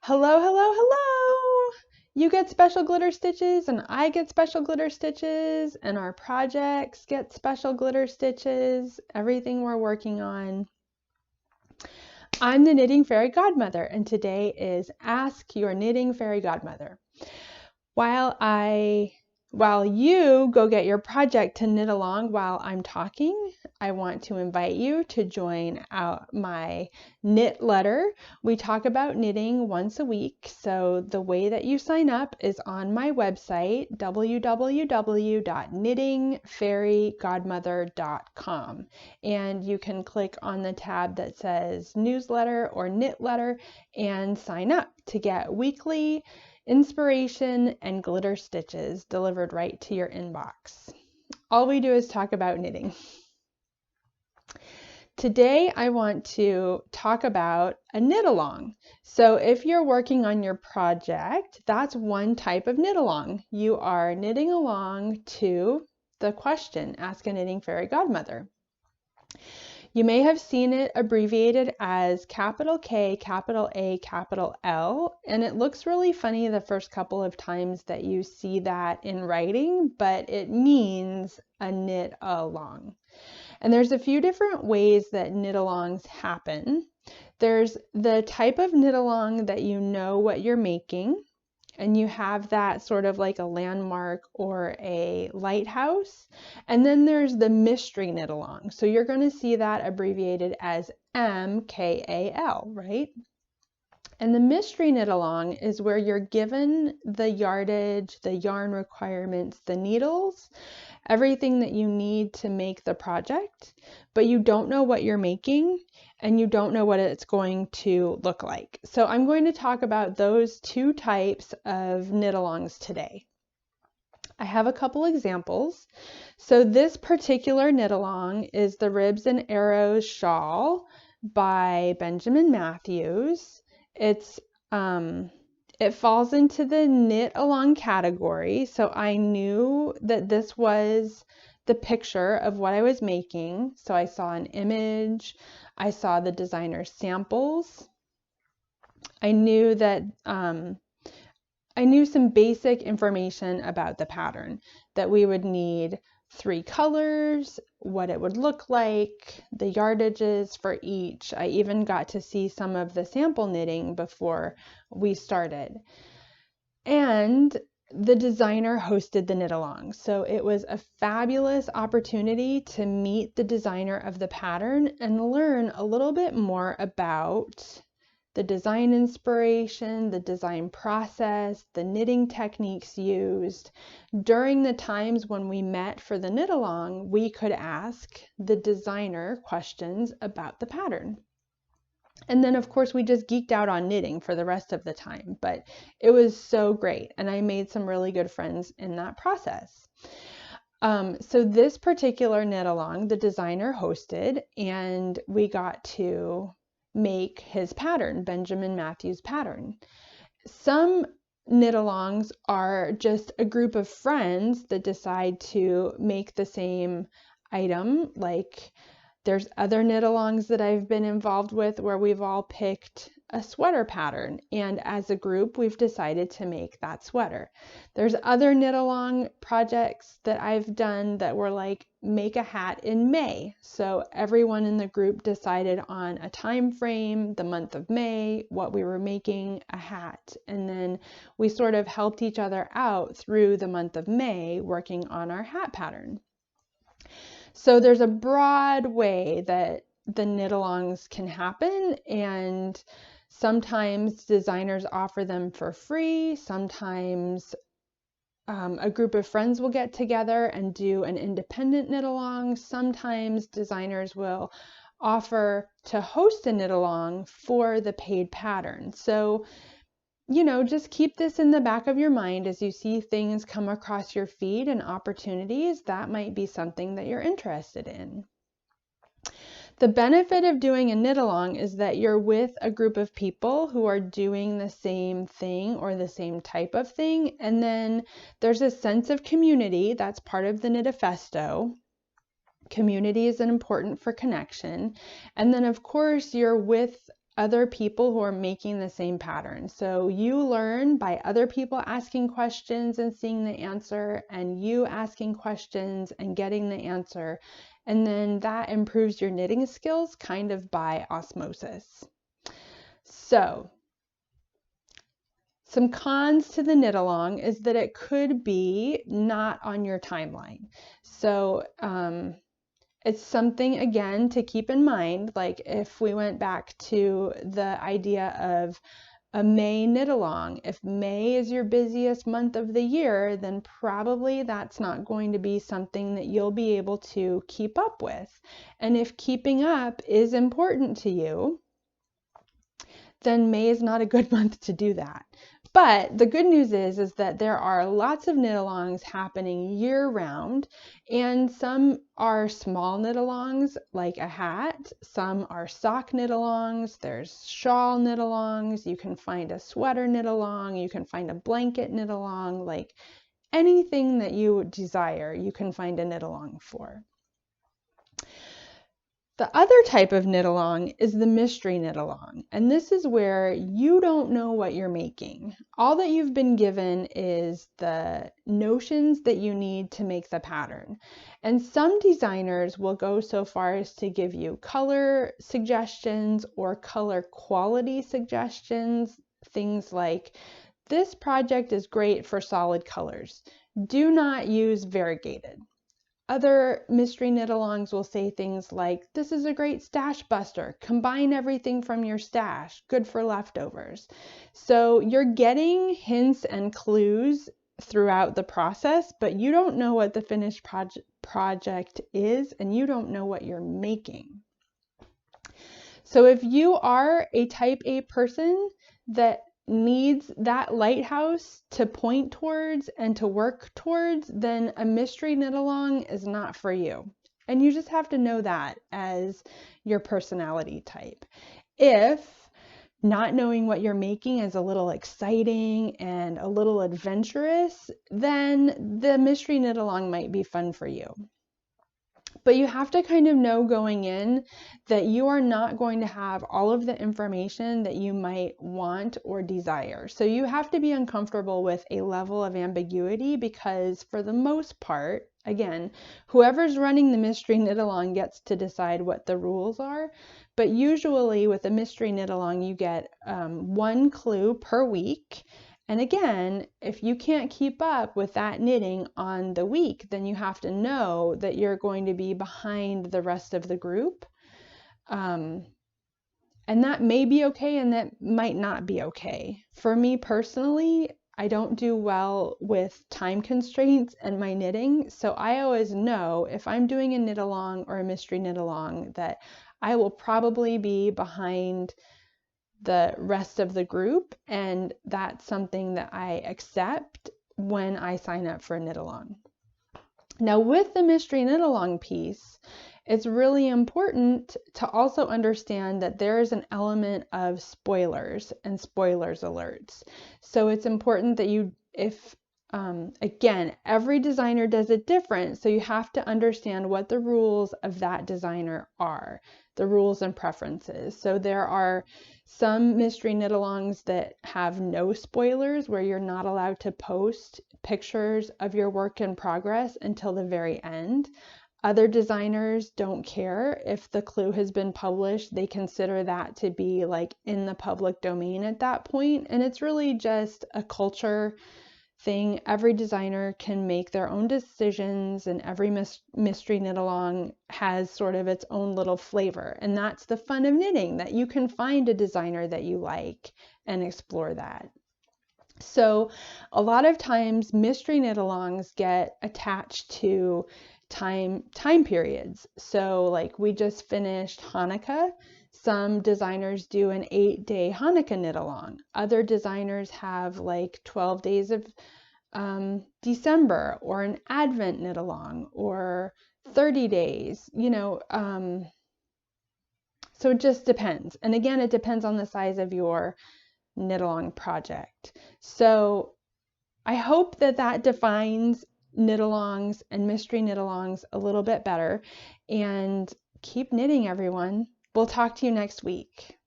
Hello, hello, hello! You get special glitter stitches, and I get special glitter stitches, and our projects get special glitter stitches, everything we're working on. I'm the Knitting Fairy Godmother, and today is Ask Your Knitting Fairy Godmother. While you go get your project to knit along while I'm talking, I want to invite you to join out my knit letter. We talk about knitting once a week, so the way that you sign up is on my website, www.knittingfairygodmother.com, and you can click on the tab that says newsletter or knit letter and sign up to get weekly inspiration and glitter stitches delivered right to your inbox. All we do is talk about knitting. Today I want to talk about a knit along. So if you're working on your project, that's one type of knit along. You are knitting along to the question, Ask a Knitting Fairy Godmother. You may have seen it abbreviated as capital K, capital A, capital L, and it looks really funny the first couple of times that you see that in writing, but it means a knit along. And there's a few different ways that knit alongs happen. There's the type of knit along that you know what you're making, and you have that sort of like a landmark or a lighthouse. And then there's the mystery knit along. So you're going to see that abbreviated as MKAL, right? And the mystery knit along is where you're given the yardage, the yarn requirements, the needles, everything that you need to make the project, but you don't know what you're making and you don't know what it's going to look like. So I'm going to talk about those two types of knit alongs today. I have a couple examples. So this particular knit along is the Ribs and Arrows shawl by Benjamin Matthews. It falls into the knit along category, so I knew that this was the picture of what I was making. So I saw an image, I saw the designer's samples. I knew that I knew some basic information about the pattern, that we would need 3 colors, what it would look like, the yardages for each. I even got to see some of the sample knitting before we started. And the designer hosted the knit along. So it was a fabulous opportunity to meet the designer of the pattern and learn a little bit more about the design inspiration, the design process, the knitting techniques used. During the times when we met for the knit along, we could ask the designer questions about the pattern. And then of course we just geeked out on knitting for the rest of the time, but it was so great and I made some really good friends in that process. So this particular knit along, the designer hosted, and we got to make his pattern, Benjamin Matthews' pattern. Some knit alongs are just a group of friends that decide to make the same item. Like there's other knit alongs that I've been involved with where we've all picked a sweater pattern, and as a group we've decided to make that sweater. There's other knit along projects that I've done that were like make a hat in May. So everyone in the group decided on a time frame, the month of May, what we were making a hat, and then we sort of helped each other out through the month of May working on our hat pattern. So there's a broad way that the knit alongs can happen, and sometimes designers offer them for free. Sometimes a group of friends will get together and do an independent knit along. Sometimes designers will offer to host a knit along for the paid pattern. So, you know, just keep this in the back of your mind as you see things come across your feed and opportunities. That might be something that you're interested in. The benefit of doing a knit along is that you're with a group of people who are doing the same thing or the same type of thing, and then there's a sense of community. That's part of the Knitafesto. Community is important for connection. And then of course you're with other people who are making the same pattern. So you learn by other people asking questions and seeing the answer, and you asking questions and getting the answer. And then that improves your knitting skills kind of by osmosis. So some cons to the knit along is that it could be not on your timeline. So it's something, again, to keep in mind. Like if we went back to the idea of a May knit along, if May is your busiest month of the year, then probably that's not going to be something that you'll be able to keep up with. And if keeping up is important to you, then May is not a good month to do that. But the good news is that there are lots of knit-alongs happening year-round, and some are small knit-alongs like a hat, some are sock knit-alongs, there's shawl knit-alongs, you can find a sweater knit-along, you can find a blanket knit-along, like anything that you desire, you can find a knit-along for. The other type of knit along is the mystery knit along, and this is where you don't know what you're making. All that you've been given is the notions that you need to make the pattern. And some designers will go so far as to give you color suggestions or color quality suggestions, things like, this project is great for solid colors. Do not use variegated. Other mystery knit-alongs will say things like, this is a great stash buster. Combine everything from your stash. Good for leftovers. So you're getting hints and clues throughout the process, but you don't know what the finished project is, and you don't know what you're making. So if you are a type A person that needs that lighthouse to point towards and to work towards, then a mystery knit along is not for you. And you just have to know that as your personality type. If not knowing what you're making is a little exciting and a little adventurous, then the mystery knit along might be fun for you. But you have to kind of know going in that you are not going to have all of the information that you might want or desire. So you have to be uncomfortable with a level of ambiguity, because for the most part, again, whoever's running the mystery knit along gets to decide what the rules are. But usually with a mystery knit along, you get one clue per week. And again, if you can't keep up with that knitting on the week, then you have to know that you're going to be behind the rest of the group. And that may be okay, and that might not be okay. For me personally, I don't do well with time constraints and my knitting. So I always know if I'm doing a knit along or a mystery knit along that I will probably be behind the rest of the group, and that's something that I accept when I sign up for a knit along. Now with the mystery knit along piece, it's really important to also understand that there is an element of spoilers and spoilers alerts. So it's important that you, again, every designer does it different, so you have to understand what the rules of that designer are, the rules and preferences. So there are some mystery knit-alongs that have no spoilers, where you're not allowed to post pictures of your work in progress until the very end. Other designers don't care if the clue has been published. They consider that to be like in the public domain at that point. And it's really just a culture thing. Every designer can make their own decisions, and every mystery knit along has sort of its own little flavor. And that's the fun of knitting, that you can find a designer that you like and explore that. So a lot of times mystery knit alongs get attached to time periods. So like we just finished Hanukkah. Some designers do an 8-day Hanukkah knit along. Other designers have like 12 days of December, or an Advent knit along, or 30 days, so it just depends. And again, it depends on the size of your knit along project. So I hope that defines knit alongs and mystery knit alongs a little bit better. And keep knitting, everyone. We'll talk to you next week.